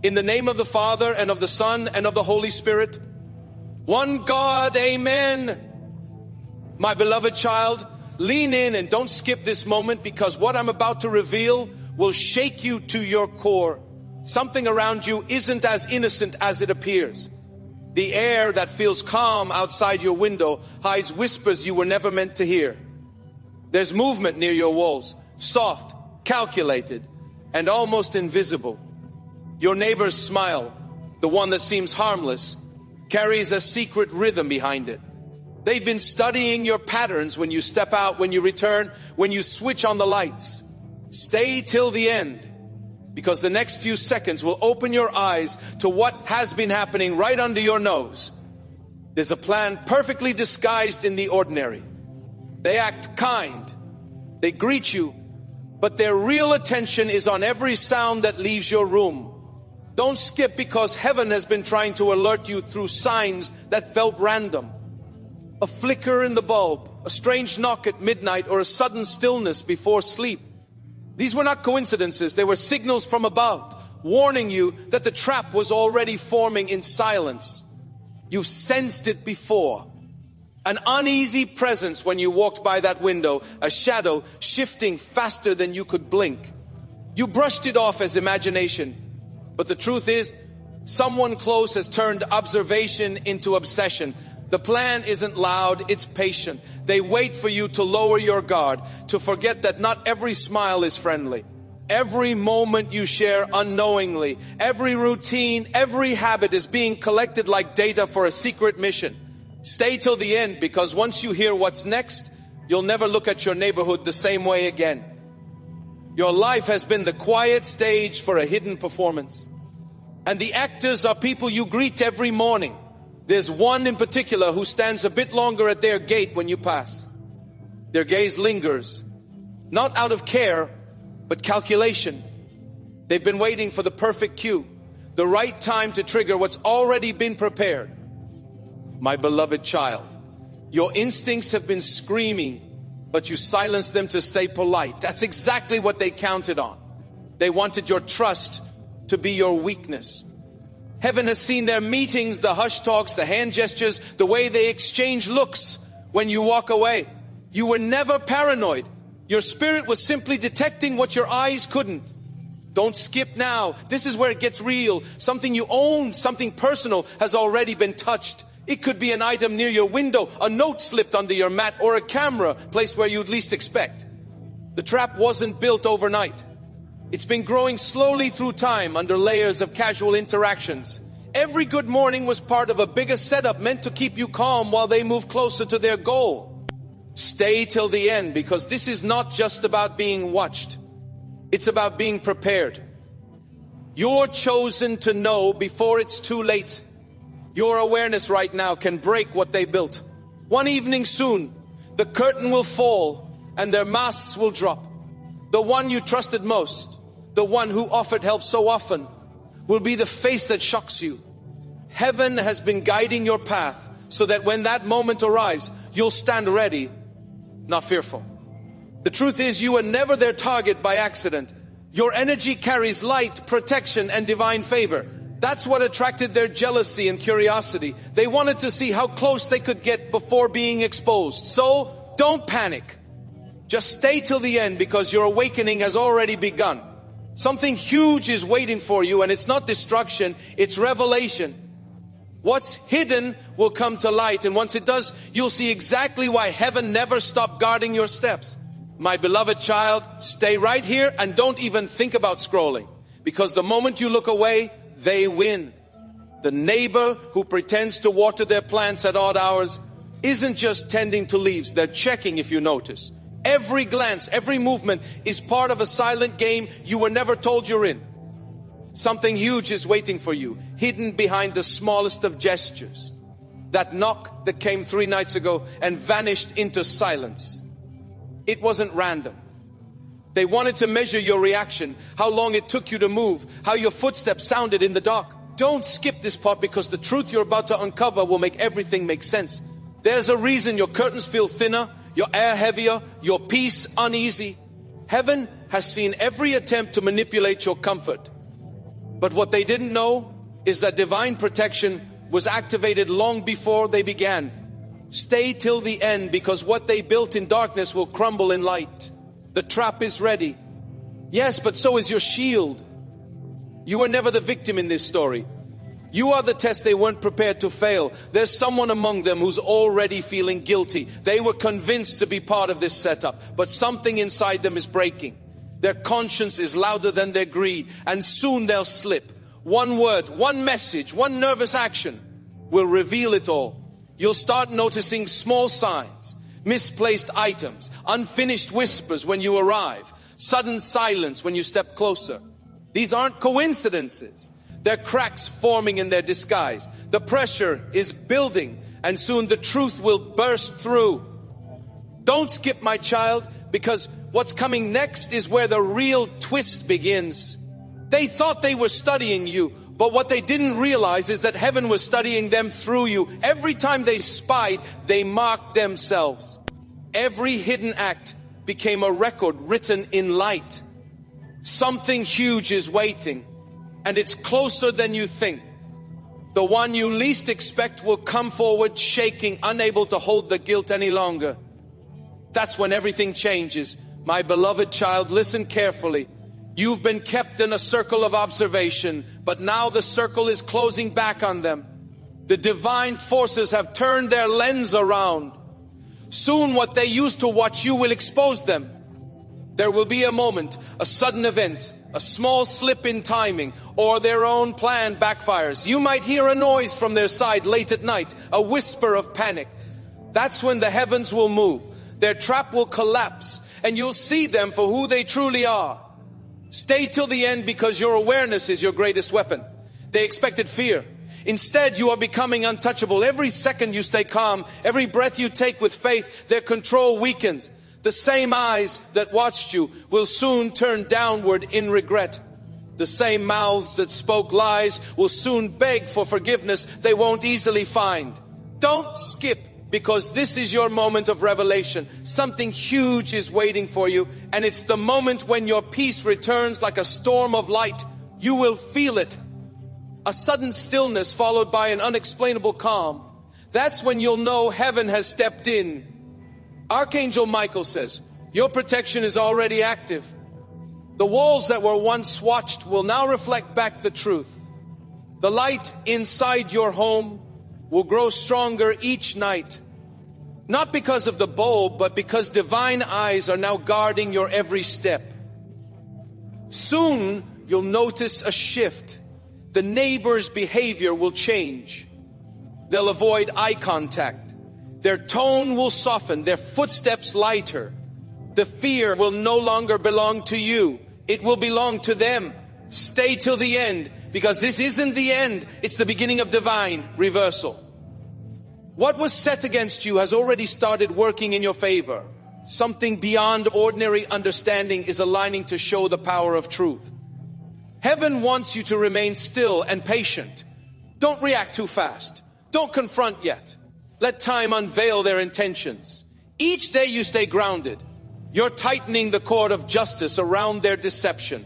In the name of the Father, and of the Son, and of the Holy Spirit. One God, amen. My beloved child, lean in and don't skip this moment, because what I'm about to reveal will shake you to your core. Something around you isn't as innocent as it appears. The air that feels calm outside your window hides whispers you were never meant to hear. There's movement near your walls, soft, calculated, and almost invisible. Your neighbor's smile, the one that seems harmless, carries a secret rhythm behind it. They've been studying your patterns when you step out, when you return, when you switch on the lights. Stay till the end, because the next few seconds will open your eyes to what has been happening right under your nose. There's a plan perfectly disguised in the ordinary. They act kind. They greet you, but their real attention is on every sound that leaves your room. Don't skip, because heaven has been trying to alert you through signs that felt random. A flicker in the bulb, a strange knock at midnight, or a sudden stillness before sleep. These were not coincidences. They were signals from above, warning you that the trap was already forming in silence. You've sensed it before. An uneasy presence when you walked by that window, a shadow shifting faster than you could blink. You brushed it off as imagination. But the truth is, someone close has turned observation into obsession. The plan isn't loud, it's patient. They wait for you to lower your guard, to forget that not every smile is friendly. Every moment you share unknowingly, every routine, every habit is being collected like data for a secret mission. Stay till the end, because once you hear what's next, you'll never look at your neighborhood the same way again. Your life has been the quiet stage for a hidden performance. And the actors are people you greet every morning. There's one in particular who stands a bit longer at their gate when you pass. Their gaze lingers, not out of care, but calculation. They've been waiting for the perfect cue, the right time to trigger what's already been prepared. My beloved child, your instincts have been screaming, but you silenced them to stay polite. That's exactly what they counted on. They wanted your trust to be your weakness. Heaven has seen their meetings, the hush talks, the hand gestures, the way they exchange looks when you walk away. You were never paranoid. Your spirit was simply detecting what your eyes couldn't. Don't skip now. This is where it gets real. Something you own, something personal has already been touched. It could be an item near your window, a note slipped under your mat, or a camera placed where you'd least expect. The trap wasn't built overnight. It's been growing slowly through time under layers of casual interactions. Every good morning was part of a bigger setup meant to keep you calm while they move closer to their goal. Stay till the end, because this is not just about being watched. It's about being prepared. You're chosen to know before it's too late. Your awareness right now can break what they built. One evening soon, the curtain will fall and their masks will drop. The one you trusted most, the one who offered help so often, will be the face that shocks you. Heaven has been guiding your path so that when that moment arrives, you'll stand ready, not fearful. The truth is, you were never their target by accident. Your energy carries light, protection, and divine favor. That's what attracted their jealousy and curiosity. They wanted to see how close they could get before being exposed. So, don't panic. Just stay till the end, because your awakening has already begun. Something huge is waiting for you, and it's not destruction, it's revelation. What's hidden will come to light, and once it does, you'll see exactly why heaven never stopped guarding your steps. My beloved child, stay right here and don't even think about scrolling, because the moment you look away, they win. The neighbor who pretends to water their plants at odd hours isn't just tending to leaves, they're checking if you notice. Every glance, every movement is part of a silent game you were never told you're in. Something huge is waiting for you, hidden behind the smallest of gestures. That knock that came 3 nights ago and vanished into silence. It wasn't random. They wanted to measure your reaction, how long it took you to move, how your footsteps sounded in the dark. Don't skip this part, because the truth you're about to uncover will make everything make sense. There's a reason your curtains feel thinner, your air heavier, your peace uneasy. Heaven has seen every attempt to manipulate your comfort. But what they didn't know is that divine protection was activated long before they began. Stay till the end, because what they built in darkness will crumble in light. The trap is ready. Yes, but so is your shield. You were never the victim in this story. You are the test they weren't prepared to fail. There's someone among them who's already feeling guilty. They were convinced to be part of this setup, but something inside them is breaking. Their conscience is louder than their greed, and soon they'll slip. One word, one message, one nervous action will reveal it all. You'll start noticing small signs, misplaced items, unfinished whispers when you arrive, sudden silence when you step closer. These aren't coincidences. They're cracks forming in their disguise. The pressure is building, and soon the truth will burst through. Don't skip, my child, because what's coming next is where the real twist begins. They thought they were studying you, but what they didn't realize is that heaven was studying them through you. Every time they spied, they marked themselves. Every hidden act became a record written in light. Something huge is waiting, and it's closer than you think. The one you least expect will come forward shaking, unable to hold the guilt any longer. That's when everything changes. My beloved child, listen carefully. You've been kept in a circle of observation, but now the circle is closing back on them. The divine forces have turned their lens around. Soon what they used to watch you will expose them. There will be a moment, a sudden event, a small slip in timing, or their own plan backfires. You might hear a noise from their side late at night, a whisper of panic. That's when the heavens will move. Their trap will collapse, and you'll see them for who they truly are. Stay till the end, because your awareness is your greatest weapon. They expected fear. Instead, you are becoming untouchable. Every second you stay calm, every breath you take with faith, their control weakens. The same eyes that watched you will soon turn downward in regret. The same mouths that spoke lies will soon beg for forgiveness they won't easily find. Don't skip, because this is your moment of revelation. Something huge is waiting for you, and it's the moment when your peace returns like a storm of light. You will feel it. A sudden stillness followed by an unexplainable calm. That's when you'll know heaven has stepped in. Archangel Michael says, your protection is already active. The walls that were once watched will now reflect back the truth. The light inside your home will grow stronger each night. Not because of the bulb, but because divine eyes are now guarding your every step. Soon you'll notice a shift. The neighbor's behavior will change. They'll avoid eye contact. Their tone will soften, their footsteps lighter. The fear will no longer belong to you. It will belong to them. Stay till the end, because this isn't the end. It's the beginning of divine reversal. What was set against you has already started working in your favor. Something beyond ordinary understanding is aligning to show the power of truth. Heaven wants you to remain still and patient. Don't react too fast. Don't confront yet. Let time unveil their intentions. Each day you stay grounded. You're tightening the cord of justice around their deception.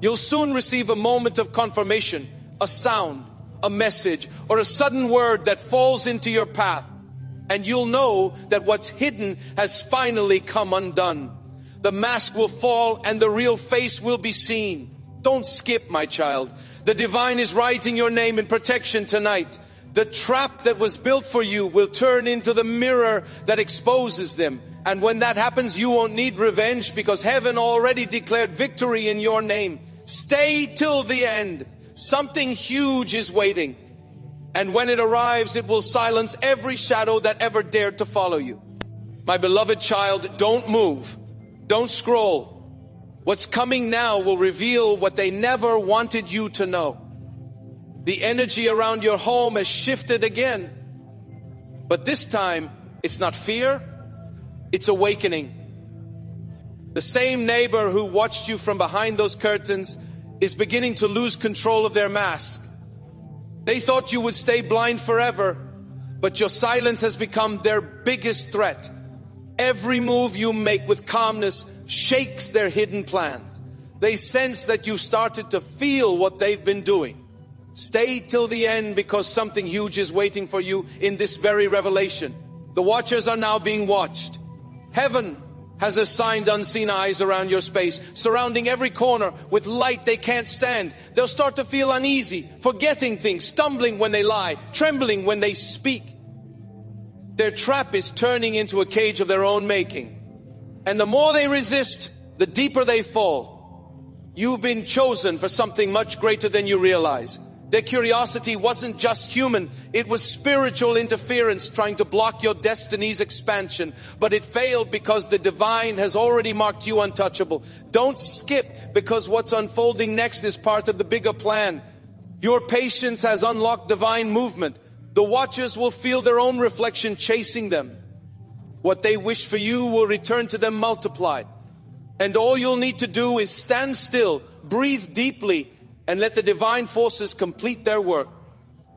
You'll soon receive a moment of confirmation, a sound, a message, or a sudden word that falls into your path. And you'll know that what's hidden has finally come undone. The mask will fall and the real face will be seen. Don't skip, my child. The divine is writing your name in protection tonight. The trap that was built for you will turn into the mirror that exposes them. And when that happens, you won't need revenge, because heaven already declared victory in your name. Stay till the end. Something huge is waiting. And when it arrives, it will silence every shadow that ever dared to follow you. My beloved child, don't move. Don't scroll. What's coming now will reveal what they never wanted you to know. The energy around your home has shifted again. But this time, it's not fear, it's awakening. The same neighbor who watched you from behind those curtains is beginning to lose control of their mask. They thought you would stay blind forever, but your silence has become their biggest threat. Every move you make with calmness shakes their hidden plans. They sense that you've started to feel what they've been doing. Stay till the end because something huge is waiting for you in this very revelation. The watchers are now being watched. Heaven has assigned unseen eyes around your space, surrounding every corner with light they can't stand. They'll start to feel uneasy, forgetting things, stumbling when they lie, trembling when they speak. Their trap is turning into a cage of their own making. And the more they resist, the deeper they fall. You've been chosen for something much greater than you realize. Their curiosity wasn't just human, it was spiritual interference trying to block your destiny's expansion. But it failed because the divine has already marked you untouchable. Don't skip because what's unfolding next is part of the bigger plan. Your patience has unlocked divine movement. The watchers will feel their own reflection chasing them. What they wish for you will return to them multiplied. And all you'll need to do is stand still, breathe deeply, and let the divine forces complete their work.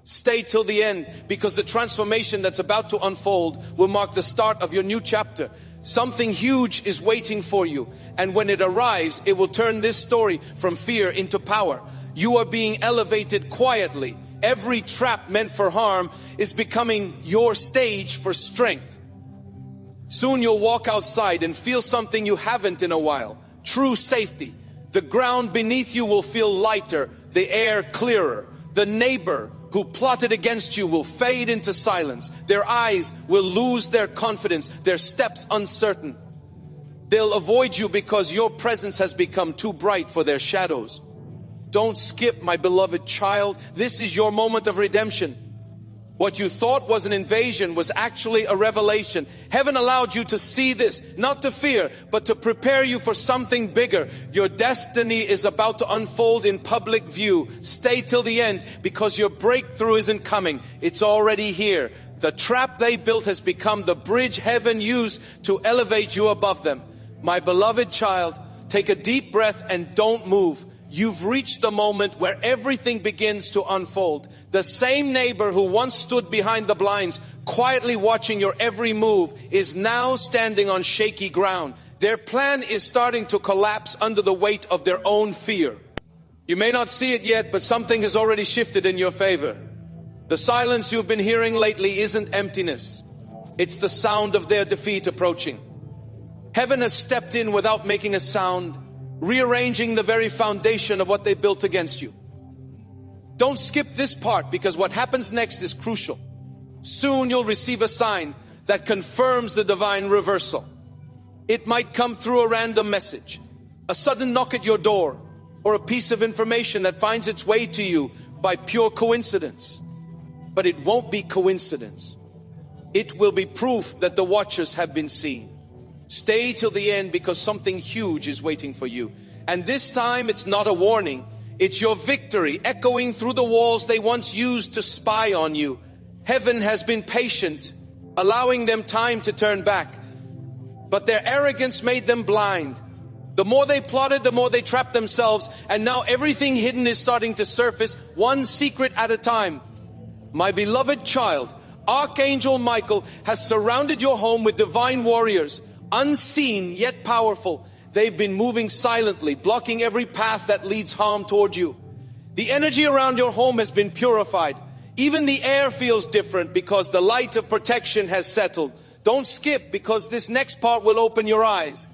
Stay till the end because the transformation that's about to unfold will mark the start of your new chapter. Something huge is waiting for you. And when it arrives, it will turn this story from fear into power. You are being elevated quietly. Every trap meant for harm is becoming your stage for strength. Soon you'll walk outside and feel something you haven't in a while. True safety. The ground beneath you will feel lighter, the air clearer. The neighbor who plotted against you will fade into silence. Their eyes will lose their confidence, their steps uncertain. They'll avoid you because your presence has become too bright for their shadows. Don't skip, my beloved child. This is your moment of redemption. What you thought was an invasion was actually a revelation. Heaven allowed you to see this, not to fear, but to prepare you for something bigger. Your destiny is about to unfold in public view. Stay till the end because your breakthrough isn't coming. It's already here. The trap they built has become the bridge heaven used to elevate you above them. My beloved child, take a deep breath and don't move. You've reached the moment where everything begins to unfold. The same neighbor who once stood behind the blinds, quietly watching your every move, is now standing on shaky ground. Their plan is starting to collapse under the weight of their own fear. You may not see it yet, but something has already shifted in your favor. The silence you've been hearing lately isn't emptiness. It's the sound of their defeat approaching. Heaven has stepped in without making a sound, rearranging the very foundation of what they built against you. Don't skip this part because what happens next is crucial. Soon you'll receive a sign that confirms the divine reversal. It might come through a random message, a sudden knock at your door, or a piece of information that finds its way to you by pure coincidence. But it won't be coincidence. It will be proof that the watchers have been seen. Stay till the end because something huge is waiting for you. And this time it's not a warning. It's your victory echoing through the walls they once used to spy on you. Heaven has been patient, allowing them time to turn back. But their arrogance made them blind. The more they plotted, the more they trapped themselves. And now everything hidden is starting to surface, one secret at a time. My beloved child, Archangel Michael has surrounded your home with divine warriors. Unseen yet powerful, they've been moving silently, blocking every path that leads harm toward you. The energy around your home has been purified. Even the air feels different because the light of protection has settled. Don't skip because this next part will open your eyes.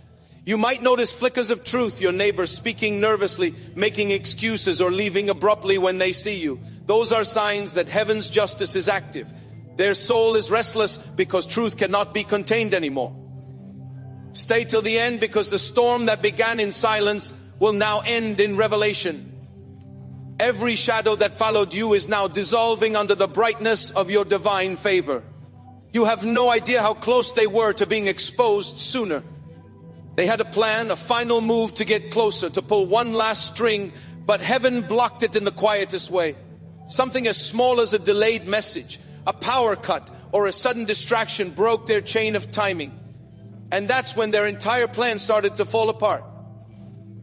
You might notice flickers of truth, your neighbor speaking nervously, making excuses or leaving abruptly when they see you. Those are signs that heaven's justice is active. Their soul is restless because truth cannot be contained anymore. Stay till the end because the storm that began in silence will now end in revelation. Every shadow that followed you is now dissolving under the brightness of your divine favor. You have no idea how close they were to being exposed sooner. They had a plan, a final move to get closer, to pull one last string, but heaven blocked it in the quietest way. Something as small as a delayed message, a power cut, or a sudden distraction broke their chain of timing. And that's when their entire plan started to fall apart.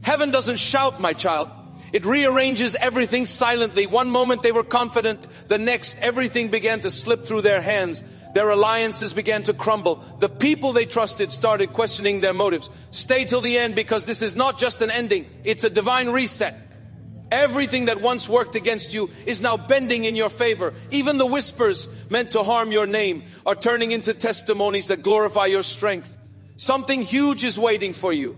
Heaven doesn't shout, my child. It rearranges everything silently. One moment they were confident, the next everything began to slip through their hands. Their alliances began to crumble. The people they trusted started questioning their motives. Stay till the end, because this is not just an ending. It's a divine reset. Everything that once worked against you is now bending in your favor. Even the whispers meant to harm your name are turning into testimonies that glorify your strength. Something huge is waiting for you.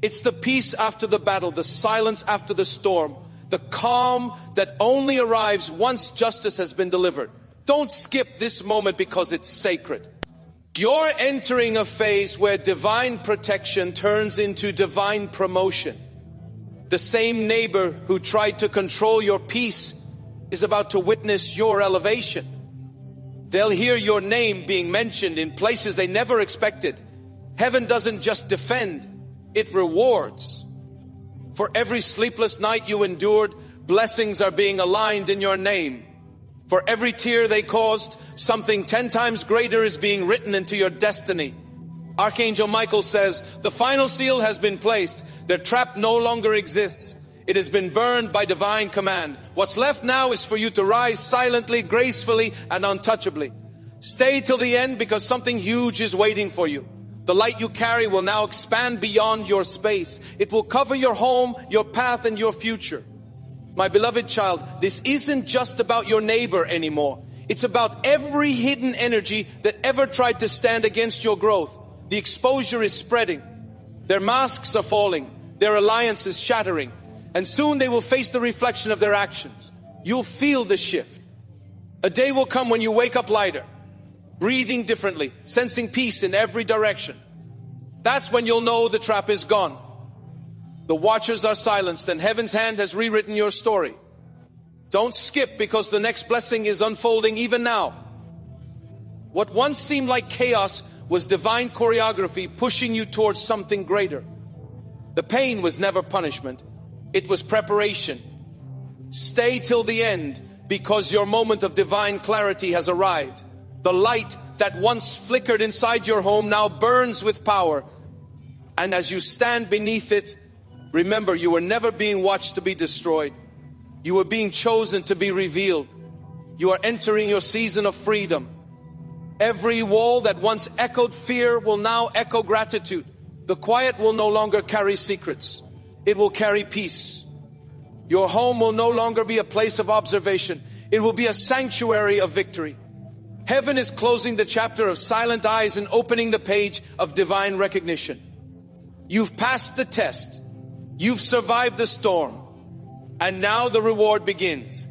It's the peace after the battle, the silence after the storm, the calm that only arrives once justice has been delivered. Don't skip this moment because it's sacred. You're entering a phase where divine protection turns into divine promotion. The same neighbor who tried to control your peace is about to witness your elevation. They'll hear your name being mentioned in places they never expected. Heaven doesn't just defend, it rewards. For every sleepless night you endured, blessings are being aligned in your name. For every tear they caused, something 10 times greater is being written into your destiny. Archangel Michael says, the final seal has been placed. Their trap no longer exists. It has been burned by divine command. What's left now is for you to rise silently, gracefully, and untouchably. Stay till the end, because something huge is waiting for you. The light you carry will now expand beyond your space. It will cover your home, your path, and your future. My beloved child, this isn't just about your neighbor anymore. It's about every hidden energy that ever tried to stand against your growth. The exposure is spreading. Their masks are falling. Their alliance is shattering. And soon they will face the reflection of their actions. You'll feel the shift. A day will come when you wake up lighter, breathing differently, sensing peace in every direction. That's when you'll know the trap is gone. The watchers are silenced and heaven's hand has rewritten your story. Don't skip, because the next blessing is unfolding even now. What once seemed like chaos was divine choreography pushing you towards something greater. The pain was never punishment. It was preparation. Stay till the end, because your moment of divine clarity has arrived. The light that once flickered inside your home now burns with power. And as you stand beneath it, remember, you were never being watched to be destroyed. You were being chosen to be revealed. You are entering your season of freedom. Every wall that once echoed fear will now echo gratitude. The quiet will no longer carry secrets. It will carry peace. Your home will no longer be a place of observation. It will be a sanctuary of victory. Heaven is closing the chapter of silent eyes and opening the page of divine recognition. You've passed the test. You've survived the storm. And now the reward begins.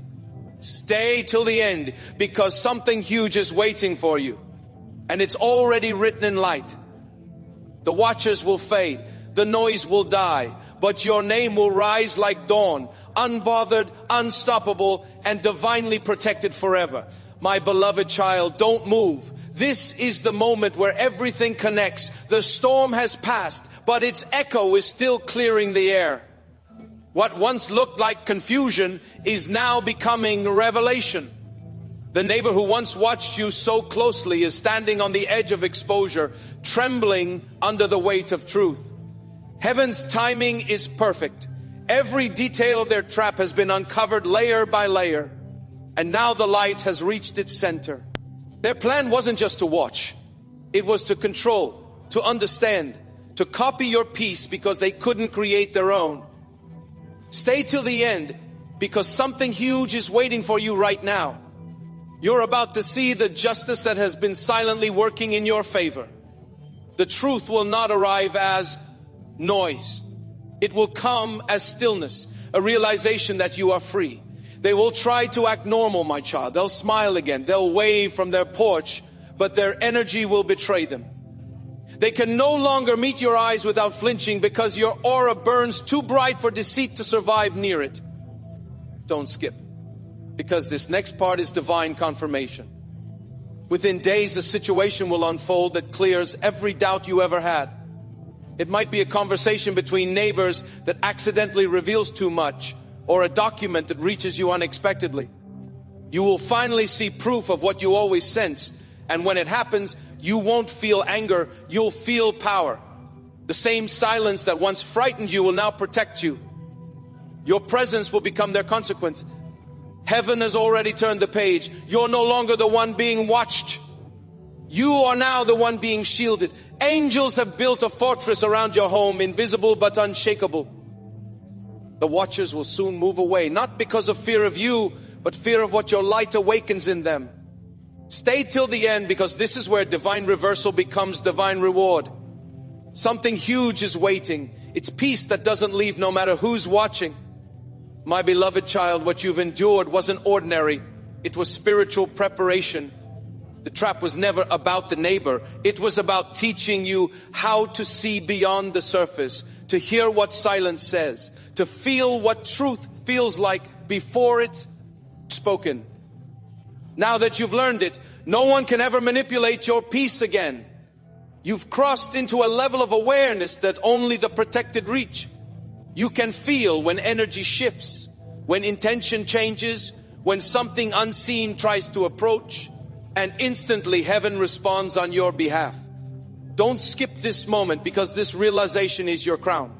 Stay till the end, because something huge is waiting for you. And it's already written in light. The watchers will fade. The noise will die. But your name will rise like dawn, unbothered, unstoppable, and divinely protected forever. My beloved child, don't move. This is the moment where everything connects. The storm has passed, but its echo is still clearing the air. What once looked like confusion is now becoming revelation. The neighbor who once watched you so closely is standing on the edge of exposure, trembling under the weight of truth. Heaven's timing is perfect. Every detail of their trap has been uncovered layer by layer. And now the light has reached its center. Their plan wasn't just to watch. It was to control, to understand, to copy your peace because they couldn't create their own. Stay till the end, because something huge is waiting for you right now. You're about to see the justice that has been silently working in your favor. The truth will not arrive as noise. It will come as stillness, a realization that you are free. They will try to act normal, my child. They'll smile again. They'll wave from their porch, but their energy will betray them. They can no longer meet your eyes without flinching, because your aura burns too bright for deceit to survive near it. Don't skip, because this next part is divine confirmation. Within days, a situation will unfold that clears every doubt you ever had. It might be a conversation between neighbors that accidentally reveals too much, or a document that reaches you unexpectedly. You will finally see proof of what you always sensed. And when it happens, you won't feel anger, you'll feel power. The same silence that once frightened you will now protect you. Your presence will become their consequence. Heaven has already turned the page. You're no longer the one being watched. You are now the one being shielded. Angels have built a fortress around your home, invisible but unshakable. The watchers will soon move away, not because of fear of you, but fear of what your light awakens in them. Stay till the end, because this is where divine reversal becomes divine reward. Something huge is waiting. It's peace that doesn't leave no matter who's watching. My beloved child, what you've endured wasn't ordinary. It was spiritual preparation. The trap was never about the neighbor. It was about teaching you how to see beyond the surface, to hear what silence says, to feel what truth feels like before it's spoken. Now that you've learned it, no one can ever manipulate your peace again. You've crossed into a level of awareness that only the protected reach. You can feel when energy shifts, when intention changes, when something unseen tries to approach, and instantly heaven responds on your behalf. Don't skip this moment, because this realization is your crown.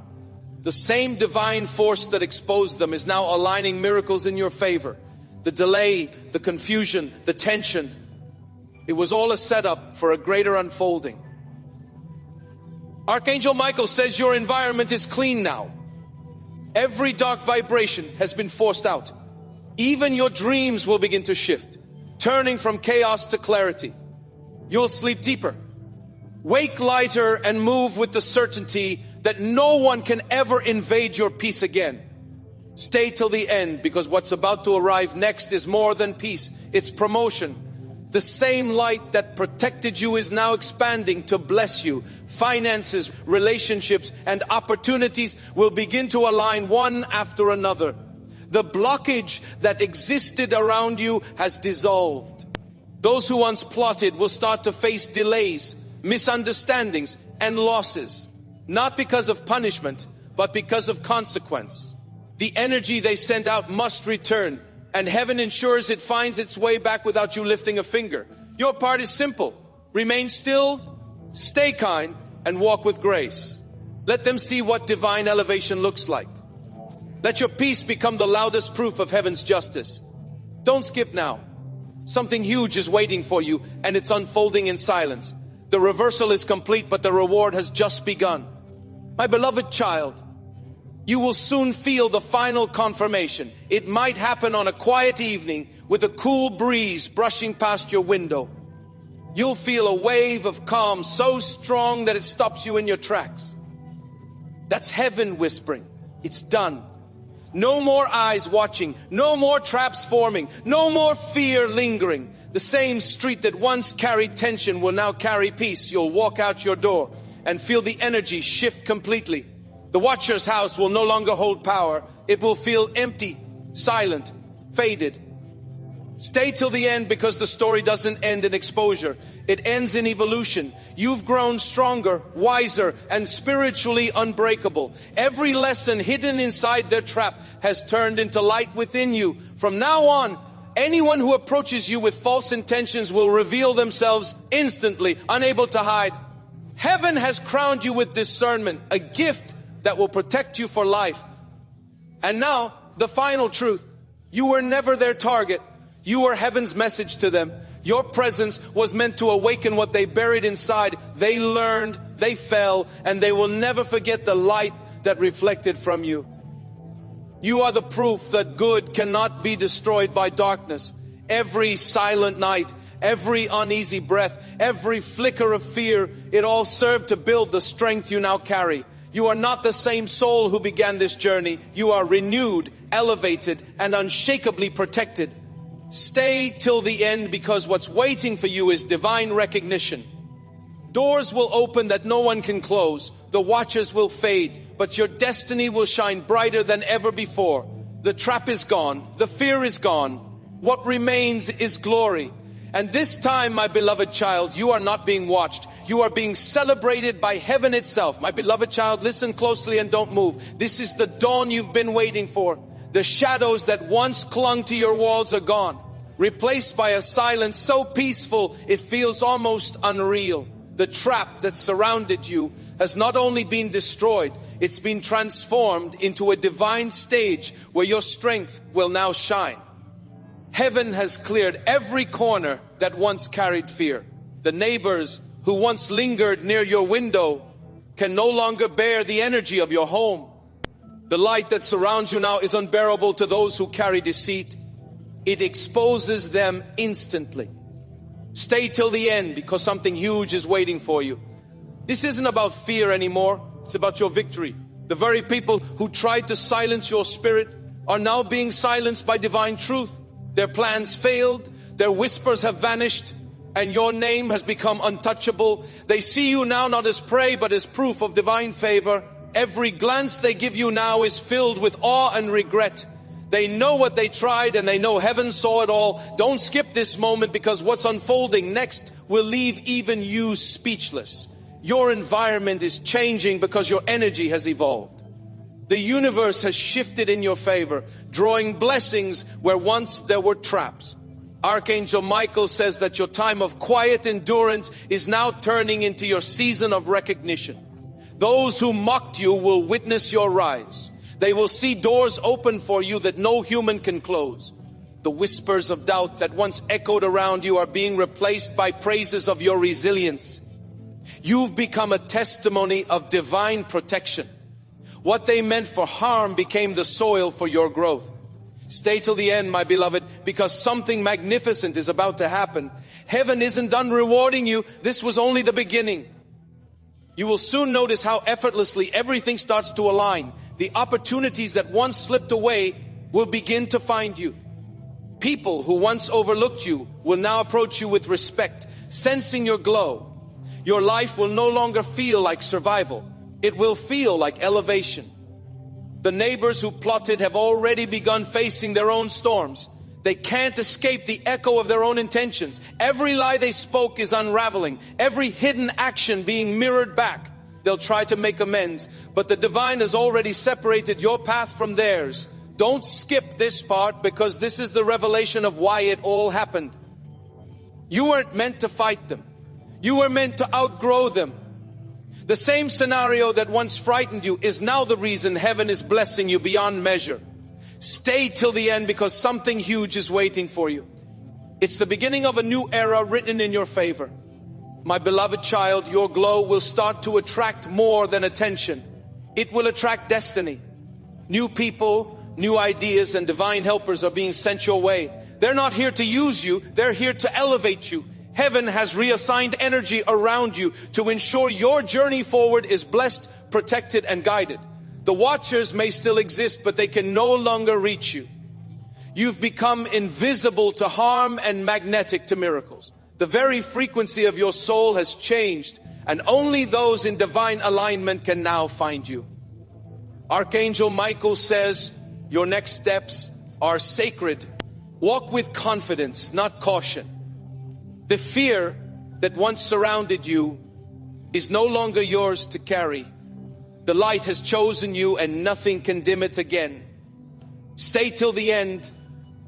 The same divine force that exposed them is now aligning miracles in your favor. The delay, the confusion, the tension, it was all a setup for a greater unfolding. Archangel Michael says your environment is clean now. Every dark vibration has been forced out. Even your dreams will begin to shift, turning from chaos to clarity. You'll sleep deeper, wake lighter, and move with the certainty that no one can ever invade your peace again. Stay till the end, because what's about to arrive next is more than peace. It's promotion. The same light that protected you is now expanding to bless you. Finances, relationships, and opportunities will begin to align one after another. The blockage that existed around you has dissolved. Those who once plotted will start to face delays, misunderstandings, and losses. Not because of punishment, but because of consequence. The energy they sent out must return, and heaven ensures it finds its way back without you lifting a finger. Your part is simple. Remain still, stay kind, and walk with grace. Let them see what divine elevation looks like. Let your peace become the loudest proof of heaven's justice. Don't skip now. Something huge is waiting for you, and it's unfolding in silence. The reversal is complete, but the reward has just begun. My beloved child, you will soon feel the final confirmation. It might happen on a quiet evening with a cool breeze brushing past your window. You'll feel a wave of calm so strong that it stops you in your tracks. That's heaven whispering. It's done. No more eyes watching, no more traps forming, no more fear lingering. The same street that once carried tension will now carry peace. You'll walk out your door and feel the energy shift completely. The watcher's house will no longer hold power. It will feel empty, silent, faded. Stay till the end, because the story doesn't end in exposure. It ends in evolution. You've grown stronger, wiser, and spiritually unbreakable. Every lesson hidden inside their trap has turned into light within you. From now on, anyone who approaches you with false intentions will reveal themselves instantly, unable to hide. Heaven has crowned you with discernment, a gift that will protect you for life. And now, the final truth. You were never their target. You were heaven's message to them. Your presence was meant to awaken what they buried inside. They learned, they fell, and they will never forget the light that reflected from you. You are the proof that good cannot be destroyed by darkness. Every silent night, every uneasy breath, every flicker of fear, it all served to build the strength you now carry. You are not the same soul who began this journey. You are renewed, elevated, and unshakably protected. Stay till the end, because what's waiting for you is divine recognition. Doors will open that no one can close. The watchers will fade, but your destiny will shine brighter than ever before. The trap is gone. The fear is gone. What remains is glory. And this time, my beloved child, you are not being watched. You are being celebrated by heaven itself. My beloved child, listen closely and don't move. This is the dawn you've been waiting for. The shadows that once clung to your walls are gone, replaced by a silence so peaceful it feels almost unreal. The trap that surrounded you has not only been destroyed, it's been transformed into a divine stage where your strength will now shine. Heaven has cleared every corner that once carried fear. The neighbors who once lingered near your window can no longer bear the energy of your home. The light that surrounds you now is unbearable to those who carry deceit. It exposes them instantly. Stay till the end because something huge is waiting for you. This isn't about fear anymore. It's about your victory. The very people who tried to silence your spirit are now being silenced by divine truth. Their plans failed. Their whispers have vanished. And your name has become untouchable. They see you now not as prey but as proof of divine favor. Every glance they give you now is filled with awe and regret. They know what they tried and they know heaven saw it all. Don't skip this moment because what's unfolding next will leave even you speechless. Your environment is changing because your energy has evolved. The universe has shifted in your favor, drawing blessings where once there were traps. Archangel Michael says that your time of quiet endurance is now turning into your season of recognition. Those who mocked you will witness your rise. They will see doors open for you that no human can close. The whispers of doubt that once echoed around you are being replaced by praises of your resilience. You've become a testimony of divine protection. What they meant for harm became the soil for your growth. Stay till the end, my beloved, because something magnificent is about to happen. Heaven isn't done rewarding you. This was only the beginning. You will soon notice how effortlessly everything starts to align. The opportunities that once slipped away will begin to find you. People who once overlooked you will now approach you with respect, sensing your glow. Your life will no longer feel like survival. It will feel like elevation. The neighbors who plotted have already begun facing their own storms. They can't escape the echo of their own intentions. Every lie they spoke is unraveling. Every hidden action being mirrored back. They'll try to make amends, but the divine has already separated your path from theirs. Don't skip this part because this is the revelation of why it all happened. You weren't meant to fight them. You were meant to outgrow them. The same scenario that once frightened you is now the reason heaven is blessing you beyond measure. Stay till the end because something huge is waiting for you. It's the beginning of a new era written in your favor. My beloved child, your glow will start to attract more than attention. It will attract destiny. New people, new ideas, and divine helpers are being sent your way. They're not here to use you, they're here to elevate you. Heaven has reassigned energy around you to ensure your journey forward is blessed, protected, and guided. The watchers may still exist, but they can no longer reach you. You've become invisible to harm and magnetic to miracles. The very frequency of your soul has changed, and only those in divine alignment can now find you. Archangel Michael says, your next steps are sacred. Walk with confidence, not caution. The fear that once surrounded you is no longer yours to carry. The light has chosen you and nothing can dim it again. Stay till the end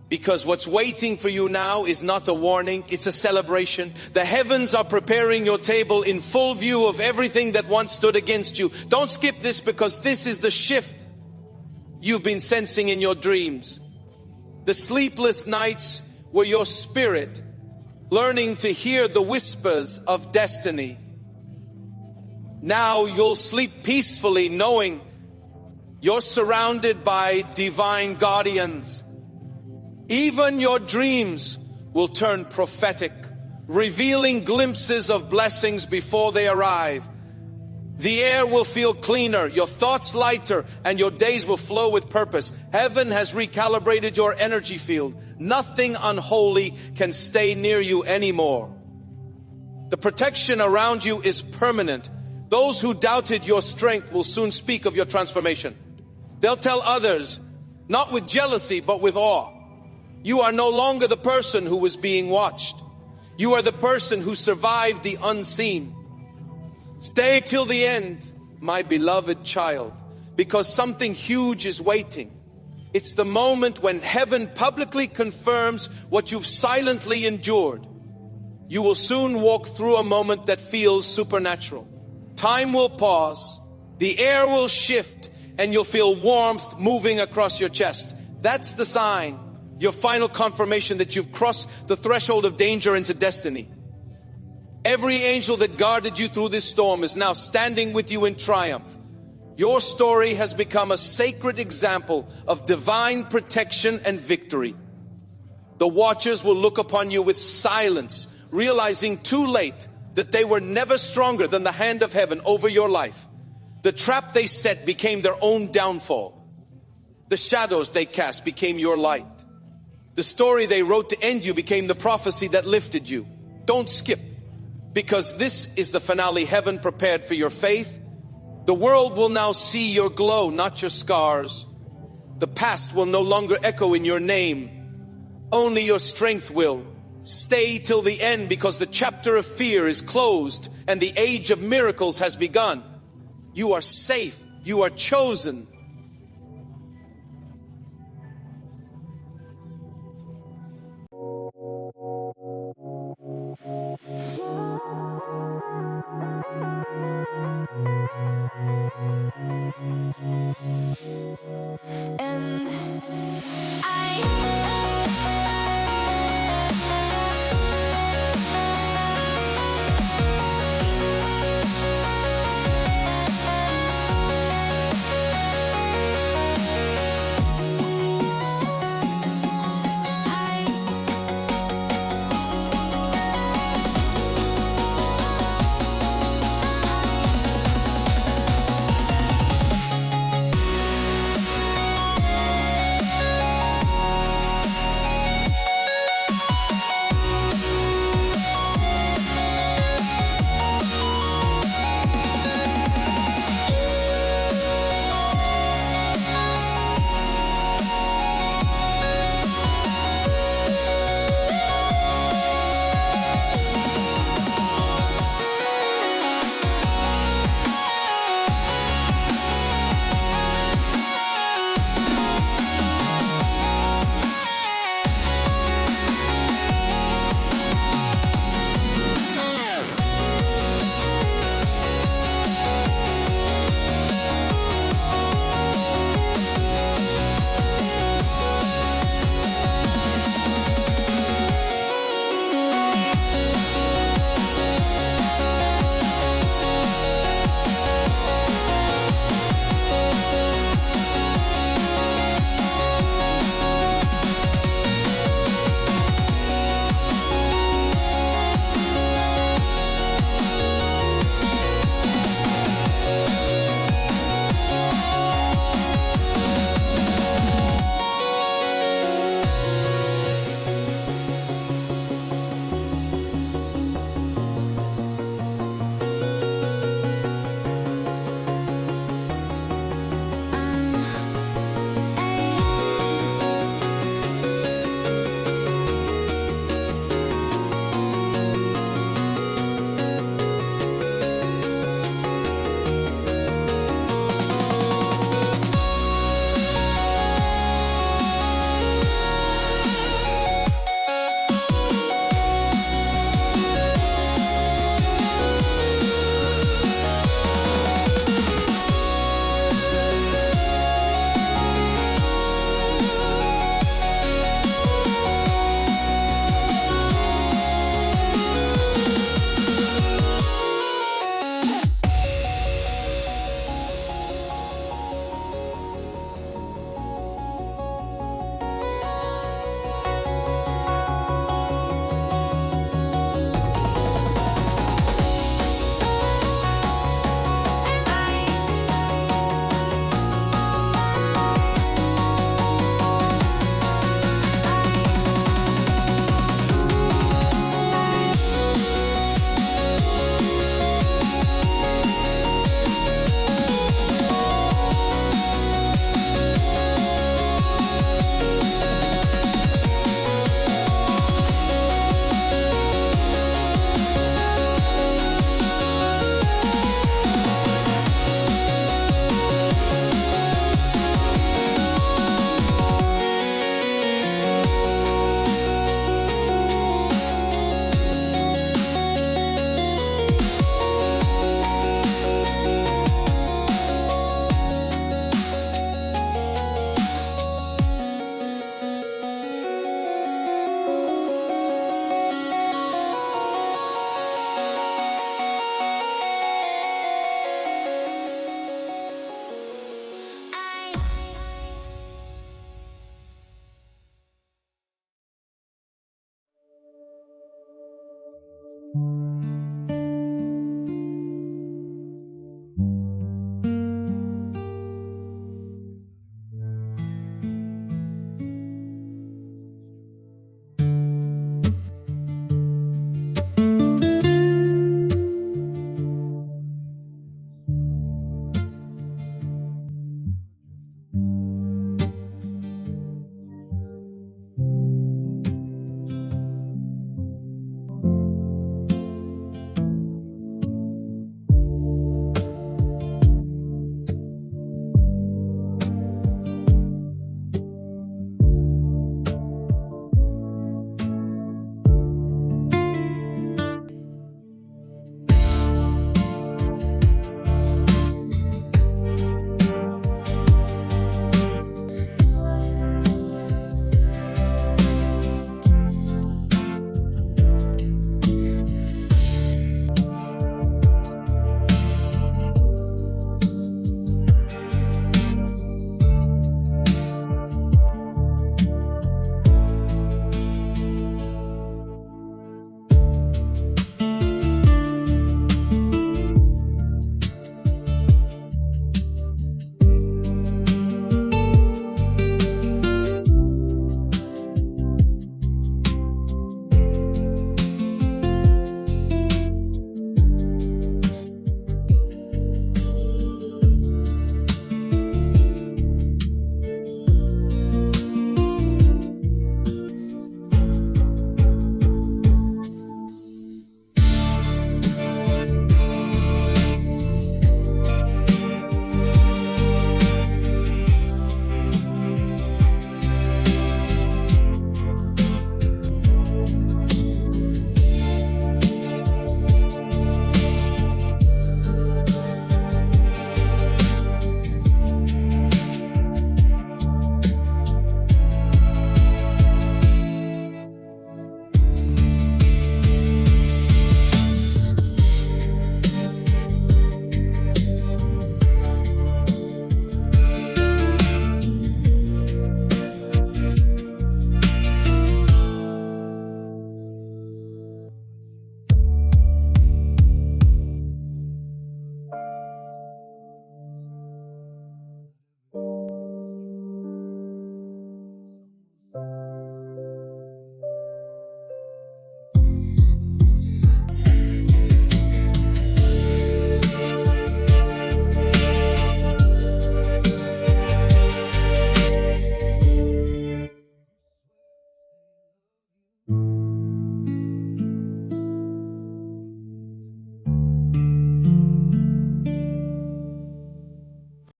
because what's waiting for you now is not a warning, it's a celebration. The heavens are preparing your table in full view of everything that once stood against you. Don't skip this because this is the shift you've been sensing in your dreams. The sleepless nights were your spirit learning to hear the whispers of destiny. Now you'll sleep peacefully knowing you're surrounded by divine guardians. Even your dreams will turn prophetic, revealing glimpses of blessings before they arrive. The air will feel cleaner, your thoughts lighter, and your days will flow with purpose. Heaven has recalibrated your energy field. Nothing unholy can stay near you anymore. The protection around you is permanent. Those who doubted your strength will soon speak of your transformation. They'll tell others, not with jealousy, but with awe. You are no longer the person who was being watched. You are the person who survived the unseen. Stay till the end, my beloved child, because something huge is waiting. It's the moment when heaven publicly confirms what you've silently endured. You will soon walk through a moment that feels supernatural. Time will pause, the air will shift, and you'll feel warmth moving across your chest. That's the sign, your final confirmation that you've crossed the threshold of danger into destiny. Every angel that guarded you through this storm is now standing with you in triumph. Your story has become a sacred example of divine protection and victory. The watchers will look upon you with silence, realizing too late that they were never stronger than the hand of heaven over your life. The trap they set became their own downfall. The shadows they cast became your light. The story they wrote to end you became the prophecy that lifted you. Don't skip, because this is the finale heaven prepared for your faith. The world will now see your glow, not your scars. The past will no longer echo in your name. Only your strength will. Stay till the end, because the chapter of fear is closed and the age of miracles has begun. You are safe. You are chosen.